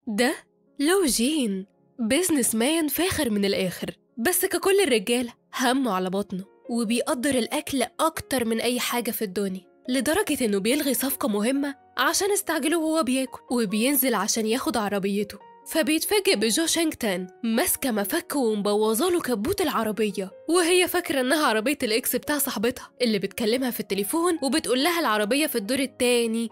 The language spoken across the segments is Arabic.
ده لو جين بيزنس مان فاخر من الآخر، بس ككل الرجالة همه على بطنه وبيقدر الأكل أكتر من أي حاجة في الدنيا، لدرجة إنه بيلغي صفقة مهمة عشان استعجله وهو بياكل وبينزل عشان ياخد عربيته. فبيتفاجئ بجو شينغتان ماسكة مفك ومبوظاله كبوت العربية، وهي فاكرة إنها عربية الإكس بتاع صاحبتها اللي بتكلمها في التليفون وبتقول لها العربية في الدور التاني.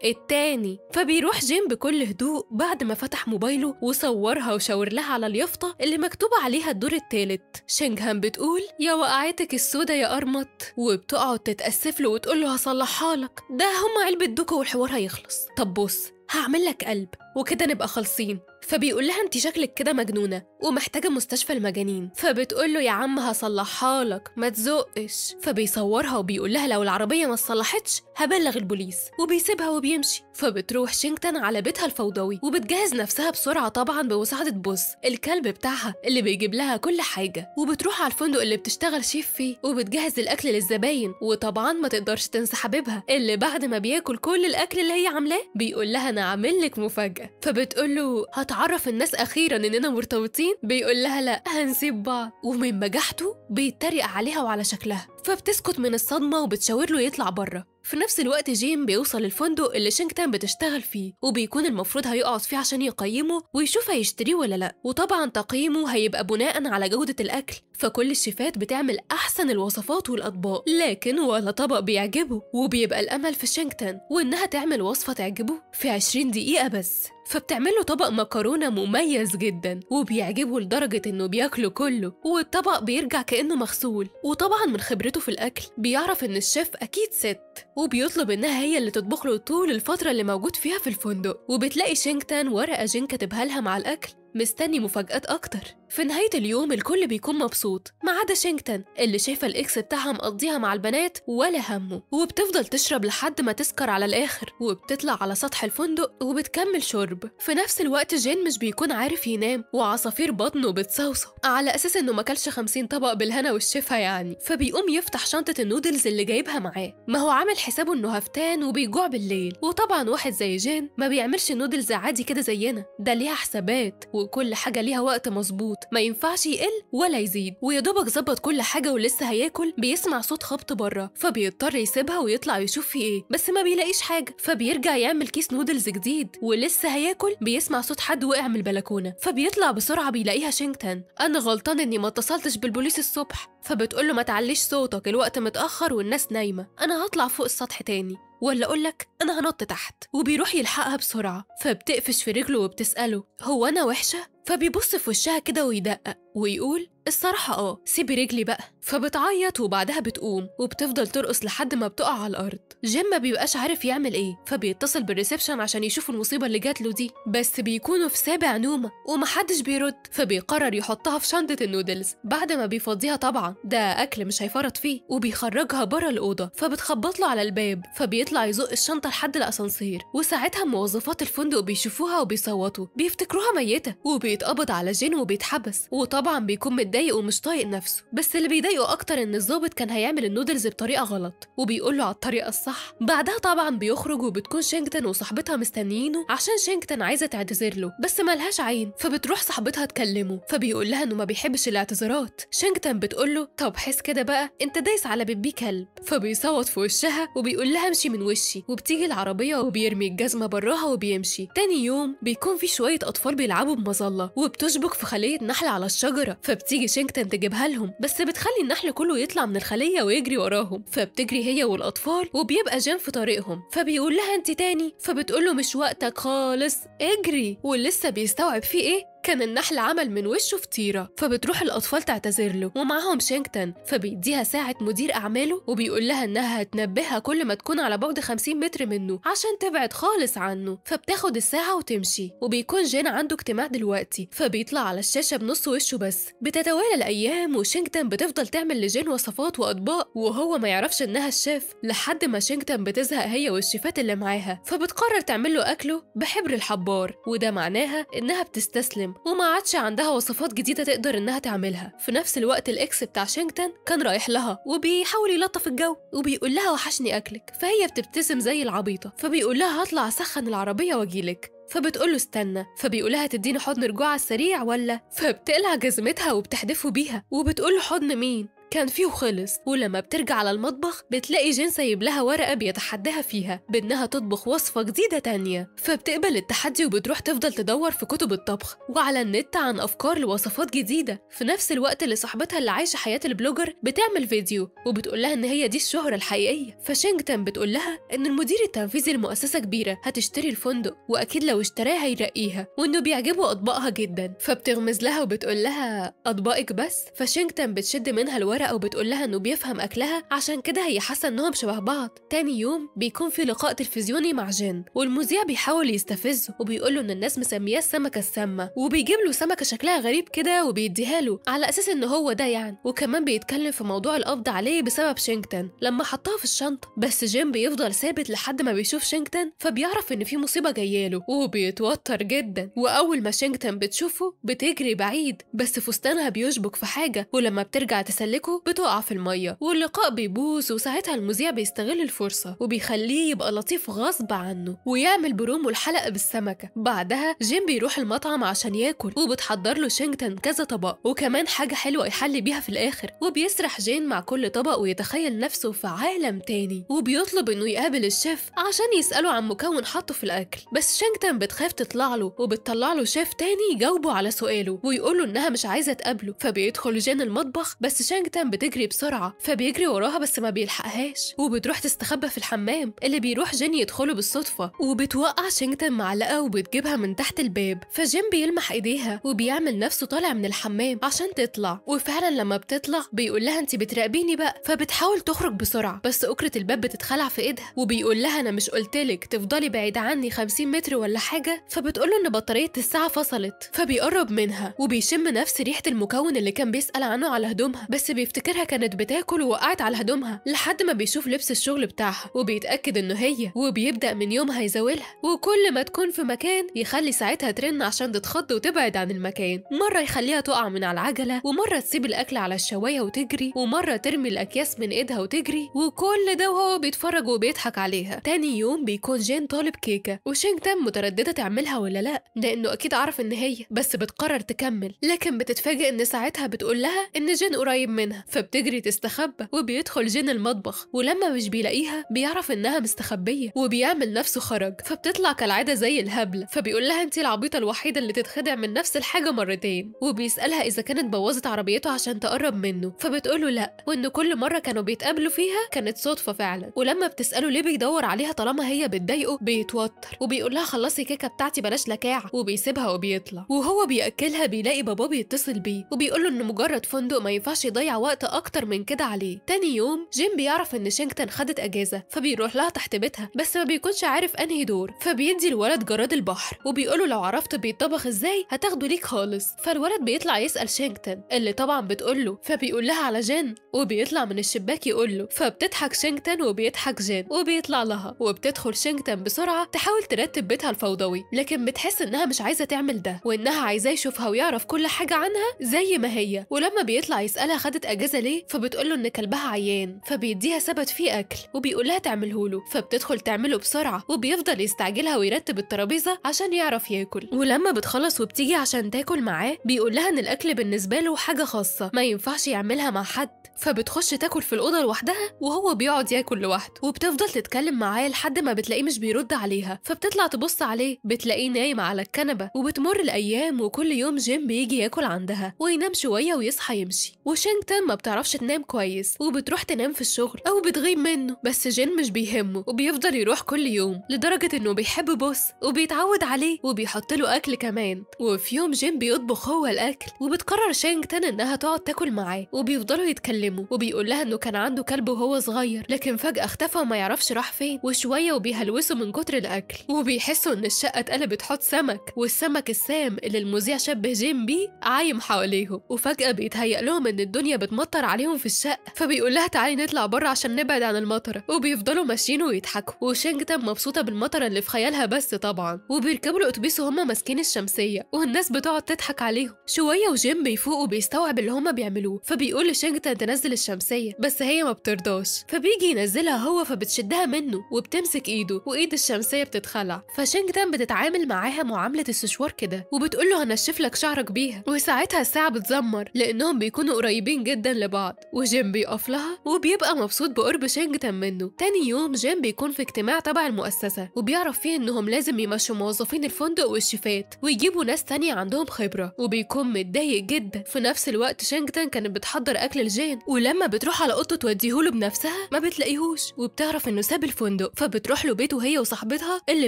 التاني. فبيروح جيم بكل هدوء بعد ما فتح موبايله وصورها وشاور لها على اليافطة اللي مكتوب عليها الدور التالت. شينغهان بتقول يا وقعتك السودا يا قرمط، وبتقعد تتأسف له وتقول له هصلحها لك، ده هما علبة دوكو والحوار هيخلص. طب بص هعمل لك قلب وكده نبقى خالصين. فبيقول لها انت شكلك كده مجنونه ومحتاجه مستشفى المجانين. فبتقول له يا عم هصلحها لك ما تزقش. فبيصورها وبيقول لها لو العربيه ما اتصلحتش هبلغ البوليس، وبيسيبها وبيمشي. فبتروح شينغتان على بيتها الفوضوي وبتجهز نفسها بسرعه طبعا بمساعده بوس الكلب بتاعها اللي بيجيب لها كل حاجه، وبتروح على الفندق اللي بتشتغل شيف فيه وبتجهز الاكل للزباين. وطبعا ما تقدرش تنسى حبيبها اللي بعد ما بياكل كل الاكل اللي هي عاملاه بيقول لها انا عامل لك مفاجاه. فبتقول له هتعرف الناس اخيرا اننا مرتبطين؟ بيقول لها لا هنسيب بعض، ومن بجحته بيتريق عليها وعلى شكلها. فبتسكت من الصدمه وبتشاور له يطلع بره. في نفس الوقت جيم بيوصل الفندق اللي شينغتان بتشتغل فيه وبيكون المفروض هيقعد فيه عشان يقيمه ويشوف هيشتريه ولا لا، وطبعا تقييمه هيبقى بناء على جودة الأكل. فكل الشيفات بتعمل أحسن الوصفات والأطباق، لكن ولا طبق بيعجبه، وبيبقى الأمل في شينغتان وإنها تعمل وصفة تعجبه في 20 دقيقة بس. فبتعمله طبق مكرونة مميز جدا وبيعجبه لدرجة إنه بياكله كله، والطبق بيرجع كأنه مغسول. وطبعا من خبرته في الأكل بيعرف إن الشيف أكيد ست، وبيطلب إنها هي اللي تطبخ له طول الفترة اللي موجود فيها في الفندق. وبتلاقي شينغتان ورقة جين كاتبها لها مع الأكل مستني مفاجآت أكتر. في نهاية اليوم الكل بيكون مبسوط ما عدا شينغتان اللي شايفة الإكس بتاعها مقضيها مع البنات ولا همه، وبتفضل تشرب لحد ما تسكر على الآخر وبتطلع على سطح الفندق وبتكمل شرب. في نفس الوقت جين مش بيكون عارف ينام وعصافير بطنه بتصوصو على أساس إنه ما كلش 50 طبق بالهنا والشفا يعني. فبيقوم يفتح شنطة النودلز اللي جايبها معاه، ما هو عامل حسابه إنه هفتان وبيجوع بالليل. وطبعا واحد زي جين ما بيعملش نودلز عادي كده زينا، ده ليها حسابات وكل حاجة ليها وقت مظبوط ما ينفعش يقل ولا يزيد. ويدوبك ظبط كل حاجة ولسه هياكل بيسمع صوت خبط بره، فبيضطر يسيبها ويطلع يشوف في ايه، بس ما بيلاقيش حاجة. فبيرجع يعمل كيس نودلز جديد ولسه هياكل بيسمع صوت حد وقع من البلكونة. فبيطلع بسرعة بيلاقيها شينغتان. انا غلطان اني ما اتصلتش بالبوليس الصبح. فبتقول له ما تعليش صوتك الوقت متأخر والناس نايمة، انا هطلع فوق السطح تاني ولا أقولك أنا هنط تحت. وبيروح يلحقها بسرعة، فبتقفش في رجله وبتسأله هو أنا وحشة؟ فبيبص في وشها كده ويدقق ويقول الصراحة سيبي رجلي بقى. فبتعيط وبعدها بتقوم وبتفضل ترقص لحد ما بتقع على الأرض. جيم ما بيبقاش عارف يعمل ايه، فبيتصل بالريسبشن عشان يشوف المصيبة اللي جات له دي، بس بيكونوا في سابع نومة ومحدش بيرد. فبيقرر يحطها في شنطة النودلز بعد ما بيفضيها، طبعا ده أكل مش هيفرط فيه، وبيخرجها بره الأوضة. فبتخبط له على الباب، فبيطلع يزق الشنطة لحد الأسانسير، وساعتها موظفات الفندق بيشوفوها وبيصوتوا بيفتكروها ميتة، وبيتقبض على جين وبيتحبس. وطبعا بيكون متضايق ومش طايق نفسه، بس اللي بيضايقه اكتر ان الضابط كان هيعمل النودلز بطريقه غلط وبيقول له على الطريقه الصح. بعدها طبعا بيخرج وبتكون شينغتان وصاحبتها مستنيينه عشان شينغتان عايزه تعتذر له بس ملهاش عين. فبتروح صاحبتها تكلمه، فبيقول لها انه ما بيحبش الاعتذارات. شينغتان بتقول له طب حس كده بقى انت دايس على بيبي كلب. فبيصوت في وشها وبيقول لها امشي من وشي، وبتيجي العربيه وبيرمي الجزمه براها وبيمشي. تاني يوم بيكون في شويه اطفال بيلعبوا بمظله وبتشبك في خليه نحل على الشجره، فبتيجي شينغتان تجيبها لهم بس بتخلي النحل كله يطلع من الخليه ويجري وراهم. فبتجري هي والاطفال وبيبقى جين في طريقهم، فبيقول لها انت تاني؟ فبتقول له مش وقتك خالص اجري. ولسه بيستوعب فيه ايه كان النحل عمل من وشه فطيرة. فبتروح الأطفال تعتذر له ومعاهم شينغتان، فبيديها ساعة مدير أعماله وبيقول لها إنها هتنبهها كل ما تكون على بعد 50 متر منه عشان تبعد خالص عنه. فبتاخد الساعة وتمشي، وبيكون جين عنده اجتماع دلوقتي، فبيطلع على الشاشة بنص وشه بس. بتتوالى الأيام وشينغتان بتفضل تعمل لجين وصفات وأطباق وهو ما يعرفش إنها الشيف، لحد ما شينغتان بتزهق هي والشيفات اللي معاها، فبتقرر تعمل له أكله بحبر الحبار، وده معناها إنها بتستسلم وما عادش عندها وصفات جديدة تقدر إنها تعملها. في نفس الوقت الإكس بتاع شينغتان كان رايح لها وبيحاول يلطف الجو وبيقول لها وحشني أكلك، فهي بتبتسم زي العبيطة. فبيقول لها هطلع أسخن العربية وأجيلك، فبتقوله استنى، فبيقولها تديني حضن رجوع على السريع ولا؟ فبتقلع جزمتها وبتحدفه بيها وبتقوله حضن مين؟ كان فيه وخلص. ولما بترجع على المطبخ بتلاقي جين سايب لها ورقة بيتحداها فيها بإنها تطبخ وصفة جديدة تانية، فبتقبل التحدي وبتروح تفضل تدور في كتب الطبخ وعلى النت عن أفكار لوصفات جديدة، في نفس الوقت اللي صاحبتها اللي عايشة حياة البلوجر بتعمل فيديو وبتقول لها إن هي دي الشهرة الحقيقية. فشينجتون بتقول لها إن المدير التنفيذي لمؤسسة كبيرة هتشتري الفندق وأكيد لو اشتراها هيرقيها وإنه بيعجبه أطباقها جدا، فبتغمز لها وبتقول لها أطباقك بس؟ فشينجتون بتشد منها الورقة وبتقول لها انه بيفهم اكلها عشان كده هي حاسه انهم شبه بعض. تاني يوم بيكون في لقاء تلفزيوني مع جين والمذيع بيحاول يستفزه وبيقول له ان الناس مسمياه السمكه السامه وبيجيب له سمكه شكلها غريب كده وبيديها له على اساس ان هو ده يعني، وكمان بيتكلم في موضوع القبض عليه بسبب شينجتون لما حطها في الشنطه. بس جين بيفضل ثابت لحد ما بيشوف شينجتون فبيعرف ان في مصيبه جاياله وبيتوتر جدا، واول ما شينجتون بتشوفه بتجري بعيد بس فستانها بيشبك في حاجه ولما بترجع تسلكه بتقع في المية واللقاء بيبوظ، وساعتها المذيع بيستغل الفرصة وبيخليه يبقى لطيف غصب عنه ويعمل برومو الحلقة بالسمكة. بعدها جيم بيروح المطعم عشان ياكل وبتحضر له شينجتون كذا طبق وكمان حاجة حلوة يحلي بيها في الآخر، وبيسرح جين مع كل طبق ويتخيل نفسه في عالم تاني وبيطلب انه يقابل الشيف عشان يسأله عن مكون حطه في الأكل، بس شينجتون بتخاف تطلع له وبتطلع له شيف تاني يجاوبه على سؤاله ويقول له انها مش عايزة تقابله. فبيدخل جين المطبخ بس شينجتون بتجري بسرعة فبيجري وراها بس ما بيلحقهاش وبتروح تستخبى في الحمام اللي بيروح جين يدخله بالصدفة وبتوقع شينجتون معلقة وبتجيبها من تحت الباب، فجين بيلمح ايديها وبيعمل نفسه طالع من الحمام عشان تطلع، وفعلا لما بتطلع بيقول لها انت بتراقبيني بقى، فبتحاول تخرج بسرعة بس أكرة الباب بتتخلع في ايدها وبيقول لها انا مش قلتلك تفضلي بعيد عني 50 متر ولا حاجة؟ فبتقول له ان بطارية الساعة فصلت، فبيقرب منها وبيشم نفس ريحة المكون اللي كان بيسأل عنه على هدومها بس بيفتكرها كانت بتاكل ووقعت على هدومها لحد ما بيشوف لبس الشغل بتاعها وبيتأكد انه هي، وبيبدأ من يومها يزاولها وكل ما تكون في مكان يخلي ساعتها ترن عشان تتخض وتبعد عن المكان، مرة يخليها تقع من على العجلة ومرة تسيب الأكل على الشواية وتجري ومرة ترمي الأكياس من ايدها وتجري، وكل ده وهو بيتفرج وبيضحك عليها. تاني يوم بيكون جين طالب كيكة وشينجتون مترددة تعملها ولا لا لأنه أكيد عارف إن هي، بس بتقرر تكمل لكن بتتفاجئ إن ساعتها بتقول لها إن جين قريب منها فبتجري تستخبى وبيدخل جين المطبخ ولما مش بيلاقيها بيعرف إنها مستخبية وبيعمل نفسه خرج، فبتطلع كالعادة زي الهبل فبيقول لها انتي العبيطة الوحيدة اللي تتخدع من نفس الحاجة مرتين، وبيسألها إذا كانت بوظت عربيته عشان تقرب منه فبتقوله لا وإن كل مرة كانوا بيتقابلوا فيها كانت صدفة فعلا، ولما بتسأله ليه بيدور عليها طالما هي بتضايقه بيتوتر وبيقول لها خلصي الكيكة بتاعتي بلاش لكاعة وبيسيبها وبيطلع، وهو بيأكلها بيلاقي باباه بيتصل بيه وبيقوله إنه مجرد فندق ما ينفعش يضيع وقت أكتر من كده عليه. تاني يوم جيم بيعرف إن شينجتون خدت أجازة فبيروح لها تحت بيتها بس ما بيكونش عارف أنهي دور، فبيدي الولد جراد البحر وبيقوله لو عرفت بيتطبخ إزاي هتاخده ليك خالص، فالولد بيطلع يسأل شينجتون اللي طبعا بتقوله فبيقول لها على جين وبيطلع من الشباك يقوله، فبتضحك شينجتون وبيضحك جين وبيطلع لها وبتدخل شينجتون بسرعة تحاول ترتب بيتها الفوضوي لكن بتحس إنها مش عايزة تعمل ده وإنها عايزاه يشوفها ويعرف كل حاجة عنها زي ما هي، ولما بيطلع يسألها خدت أجازة ليه فبتقوله إن كلبها عيان فبيديها سبت فيه أكل وبيقولها تعمله له فبتدخل تعمله بسرعة وبيفضل يستعجلها ويرتب الترابيزة عشان يعرف ياكل، ولما بتخلص وبتيجي عشان تاكل معاه بيقول لها إن الأكل بالنسبة له حاجة خاصة ما ينفعش يعملها مع حد، فبتخش تاكل في الأوضة لوحدها وهو بيقعد ياكل لوحده وبتفضل تتكلم معاه لحد ما بتلاقيه مش بيرد عليها فبتطلع تبص عليه بتلاقيه نايم على الكنبة، وبتمر الأيام وكل يوم جيم بيجي ياكل عندها وينام شوية ويصحى يمشي، وشينجتون ما بتعرفش تنام كويس وبتروح تنام في الشغل أو بتغيب منه بس جين مش بيهمه وبيفضل يروح كل يوم لدرجة إنه بيحب بوس وبيتعود عليه وبيحط له أكل كمان، وفي يوم جين بيطبخ هو الأكل وبتقرر شينجتون إنها تقعد تاكل معاه وبيفضلوا يتكلموا وبيقول لها إنه كان عنده كلب وهو صغير لكن فجأة اختفى وما يعرفش راح فين، وشوية وبيهلوسوا من كتر الأكل وبيحسوا إن الشقة اتقلبت حوض سمك والسمك السام اللي المذيع شبه جيم بيه عايم حواليهم، وفجأة بيتهيأ لهم إن الدنيا بتمطر عليهم في الشقة، فبيقول لها تعالي نطلع بره عشان نبعد عن المطرة، وبيفضلوا ماشيين ويضحكوا، وشينجتان مبسوطة بالمطرة اللي في خيالها بس طبعا، وبيركبوا الأتوبيس وهما ماسكين الشمسية والناس بتقعد تضحك عليهم شوية. وجين بيفوق وبيستوعب اللي هما بيعملوه، فبيقول لشينجتان تنزل الشمسية بس هي ما بترضاش، فبيجي ينزلها هو فبتشدها منه وبتمسك ايده وايد الشمسية بتتخلع. فشينجتان بتتعامل معاها معاملة السشوار كده وبتقول له هنشف لك شعرك بيها، وساعتها الساعة بتزمر لأنهم بيكونوا قريبين جدا لبعض، وجين بيقف لها وبيبقى مبسوط بقرب شينجتان منه. تاني يوم جين بيكون في اجتماع تبع المؤسسة وبيعرف فيه إنهم لازم يمشوا موظفين الفندق والشيفات ويجيبوا ناس تانية عندهم خبرة، وبيكون متضايق جدا. في نفس الوقت شينجتان كانت بتحضر أكل لجين، ولما بتروح على أوضته توديهوله بنفسها ما بتلاقيهوش، وبتعرف إنه ساب الفندق، فبتروح له بيته هي وصاحبتها اللي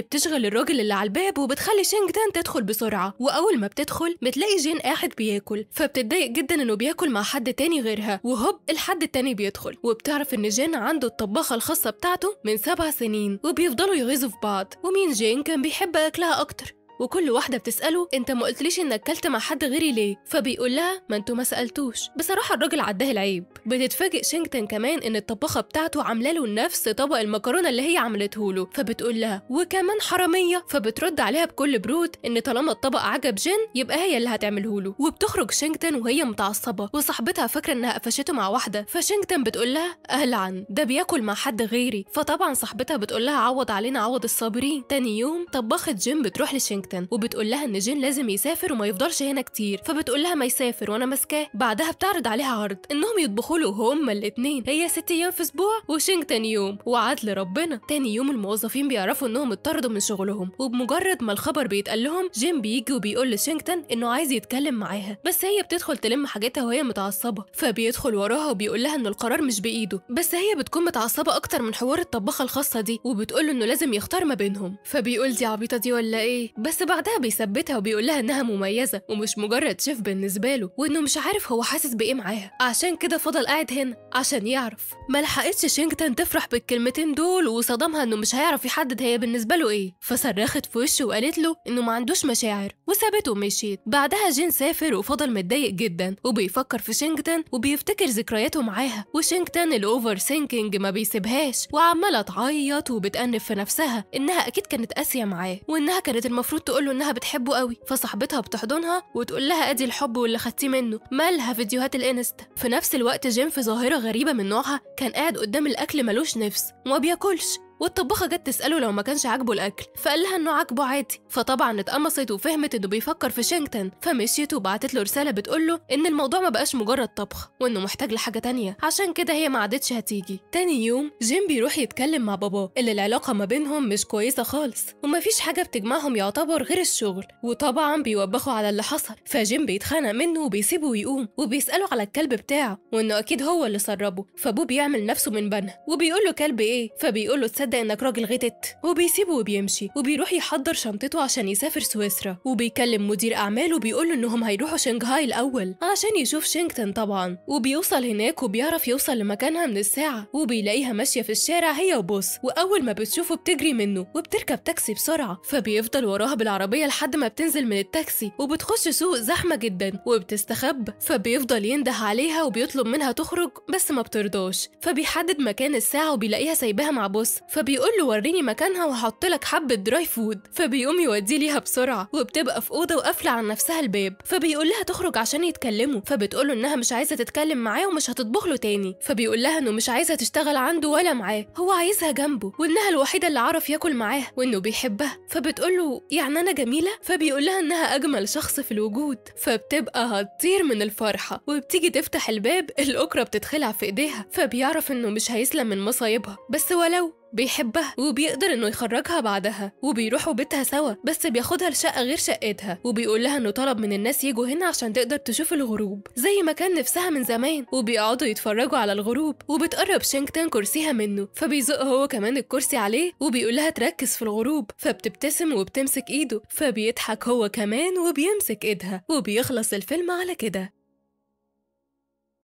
بتشغل الراجل اللي على الباب، وبتخلي شينجتان تدخل بسرعة. وأول ما بتدخل بتلاقي جين قاعد بياكل، فبتتضايق جدا إنه بياكل مع حد تاني غيرها، وهوب الحد التاني بيدخل، وبتعرف إن جين عنده الطباخة الخاصة بتاعته من 7 سنين، وبيفضلوا يغيظوا في بعض ومين جين كان بيحب أكلها أكتر. وكل واحدة بتسأله انت ما قلتليش انك كلت مع حد غيري ليه؟ فبيقول لها ما انتوا ما سألتوش. بصراحة الراجل عداه العيب. بتتفاجئ شينجتان كمان ان الطباخة بتاعته عامله له نفس طبق المكرونة اللي هي عملته له، فبتقول لها وكمان حرامية. فبترد عليها بكل برود ان طالما الطبق عجب جين يبقى هي اللي هتعمله له. وبتخرج شينجتان وهي متعصبة وصاحبتها فاكرة انها قفشته مع واحدة، فشينجتان بتقول لها أهلعن ده بياكل مع حد غيري. فطبعا صاحبتها بتقول لها عوض علينا عوض الصابرين. تاني يوم طباخة جين بتروح لشينجتان وبتقول لها ان جين لازم يسافر وما يفضلش هنا كتير، فبتقول لها ما يسافر وانا ماسكاه. بعدها بتعرض عليها عرض انهم يطبخوا له هما الاثنين، هي 6 ايام في اسبوع وشينجتان يوم، وعدل ربنا. تاني يوم الموظفين بيعرفوا انهم اتطردوا من شغلهم، وبمجرد ما الخبر بيتقال لهم جين بيجي وبيقول لشينجتان انه عايز يتكلم معاها، بس هي بتدخل تلم حاجتها وهي متعصبه، فبيدخل وراها وبيقول لها ان القرار مش بايده، بس هي بتكون متعصبه اكتر من حوار الطباخه الخاصه دي، وبتقول له انه لازم يختار ما بينهم. فبيقول دي عبيطه دي ولا ايه؟ بس بعدها بيثبتها وبيقول لها انها مميزه ومش مجرد شيف بالنسبه له، وانه مش عارف هو حاسس بايه معاها، عشان كده فضل قاعد هنا عشان يعرف. ما لحقتش شينجتان تفرح بالكلمتين دول، وصدمها انه مش هيعرف يحدد هي بالنسبه له ايه، فصرخت في وشه وقالت له انه ما عندوش مشاعر وسابته ومشيت. بعدها جين سافر وفضل متضايق جدا وبيفكر في شينجتان وبيفتكر ذكرياته معاها، وشينجتان الاوفر سينكينج ما بيسيبهاش وعماله تعيط وبتأنب في نفسها انها اكيد كانت قاسيه معاه، وانها كانت المفروض تقول له انها بتحبه قوي. فصاحبتها بتحضنها وتقول لها ادي الحب واللي خدتيه منه، مالها فيديوهات الانستا. في نفس الوقت جين في ظاهره غريبه من نوعها كان قاعد قدام الاكل ملوش نفس وما بياكلش، والطباخه جت تساله لو ما كانش عاجبه الاكل، فقال لها انه عاجبه عادي. فطبعا اتقمصت وفهمت انه بيفكر في شينجتان، فمشيت وبعتت له رساله بتقول له ان الموضوع ما بقاش مجرد طبخ وانه محتاج لحاجه تانية، عشان كده هي ما عادتش هتيجي. تاني يوم جين بيروح يتكلم مع باباه اللي العلاقه ما بينهم مش كويسه خالص ومفيش حاجه بتجمعهم يعتبر غير الشغل، وطبعا بيوبخوا على اللي حصل. فجين بيتخانق منه وبيسيبه ويقوم، وبيساله على الكلب بتاعه وانه اكيد هو اللي سربه، فابوه بيعمل نفسه من بنها وبيقول له كلب ايه؟ فبيقول له تصدق انك راجل غتت، وبيسيبه وبيمشي وبيروح يحضر شنطته عشان يسافر سويسرا، وبيكلم مدير اعماله وبيقول له انهم هيروحوا شنغهاي الاول عشان يشوف شينجتان طبعا. وبيوصل هناك وبيعرف يوصل لمكانها من الساعه، وبيلاقيها ماشيه في الشارع هي وبوس، واول ما بتشوفه بتجري منه وبتركب تاكسي بسرعه، فبيفضل وراها بالعربيه لحد ما بتنزل من التاكسي وبتخش سوق زحمه جدا وبتستخبى، فبيفضل ينده عليها وبيطلب منها تخرج بس ما بترضاش، فبيحدد مكان الساعه وبيلاقيها سايباها مع بوس، فبيقول له وريني مكانها وهحط لك حبه دراي فود، فبيقوم يوديه ليها بسرعه وبتبقى في اوضه وقافله على نفسها الباب، فبيقول لها تخرج عشان يتكلموا، فبتقول له انها مش عايزه تتكلم معاه ومش هتطبخ له تاني، فبيقول لها انه مش عايزه تشتغل عنده ولا معاه، هو عايزها جنبه وانها الوحيده اللي عرف ياكل معاها وانه بيحبها. فبتقول له يعني انا جميله؟ فبيقول لها انها اجمل شخص في الوجود، فبتبقى هتطير من الفرحه وبتيجي تفتح الباب الاكره بتتخلع في ايديها، فبيعرف انه مش هيسلم من مصايبها، بس ولو بيحبها وبيقدر انه يخرجها بعدها، وبيروحوا بيتها سوا بس بياخدها لشقه غير شقتها، وبيقول لها انه طلب من الناس يجوا هنا عشان تقدر تشوف الغروب زي ما كان نفسها من زمان، وبيقعدوا يتفرجوا على الغروب، وبتقرب شينجتان كرسيها منه فبيزق هو كمان الكرسي عليه وبيقول لها تركز في الغروب، فبتبتسم وبتمسك ايده، فبيضحك هو كمان وبيمسك ايدها، وبيخلص الفيلم على كده.